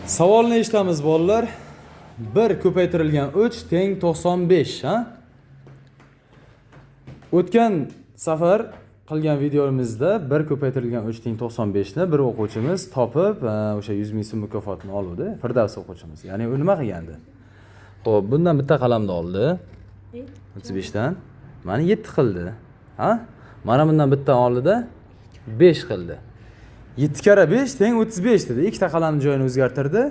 Savolni eshitamiz bolalar. 1 ko'paytirilgan 3 teng 95, ha? O'tgan safar qilgan videomizda 1 ko'paytirilgan 3 teng 95 ni bir o'quvchimiz topib, o'sha 100 ming so'm mukofotini oldi. Firdavs o'quvchimiz. Ya'ni u nima qilgandi? Xo'p, bundan bitta qalamni oldi. 35 dan. Mana 7 qildi. Ha? Mana bundan bitta oldida 5 qildi. 7 kara 5 teng 35 dedi. Ikkita qalamning joyini o'zgartirdi.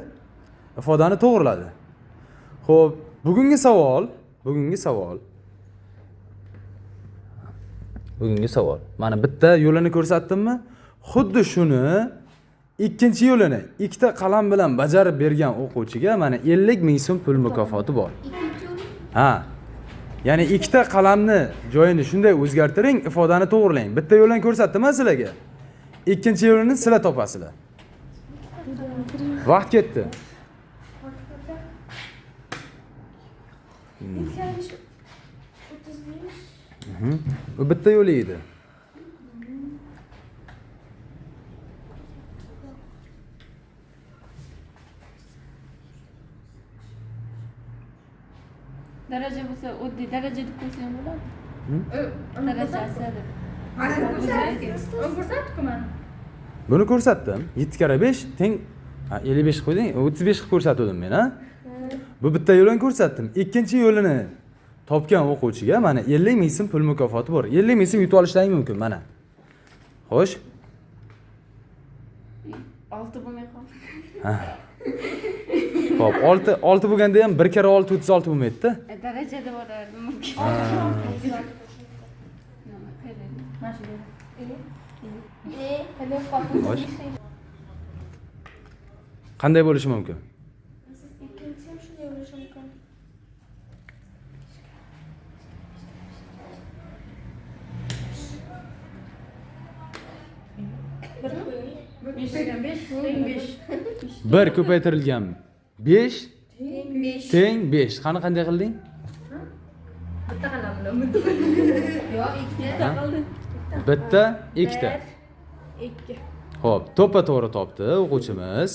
Ifodani to'g'riladi. Xo'p, bugungi savol. Mana bitta yo'lini ko'rsatdimmi? Xuddi shuni ikkinchi yo'lini ikkita qalam bilan bajarib bergan o'quvchiga mana 50 ming so'm pul mukofoti bor. Ha. Ya'ni ikkita qalamni joyini shunday o'zgartiring, ifodani to'g'rilang. Bitta yo'lini ko'rsatdim sizlarga. Ikkinchi yo'lini sizlar topasizlar. Vaqt ketdi. Bu bitta yo'li edi. Daraja bo'lsa, oddiy daraja deb qo'ysam bo'ladi. Darajasi deb. Buni ko'rsatdim. 7 kara 5 teng 55 qo'yding, 35 qilib ko'rsatdim men, ha? Bu bitta yo'lini ko'rsatdim. Ikkinchi yo'lini topgan o'quvchiga mana 50 ming so'm pul mukofoti bor. 50 ming so'm yutib olishlari mumkin mana. Xo'sh? 6 bo'lmay qoldi. Xo'p, 6 bo'lganda ham 1 kara 6 36 bo'lmaydi-da. Darajada bo'lardi mumkin. Xo'sh. Qanday bo'lishi mumkin? Ikkinchisi ham shunday bo'lishi mumkin. Bir ko'paytirilgan 5 teng 5. Qanday qilding? Bitta qalam bilan bitta. Yo'q, ikkita qildi. Bitta, ikkita. 2. Xo'p, to'ppa to'g'ri topdi o'quvchimiz.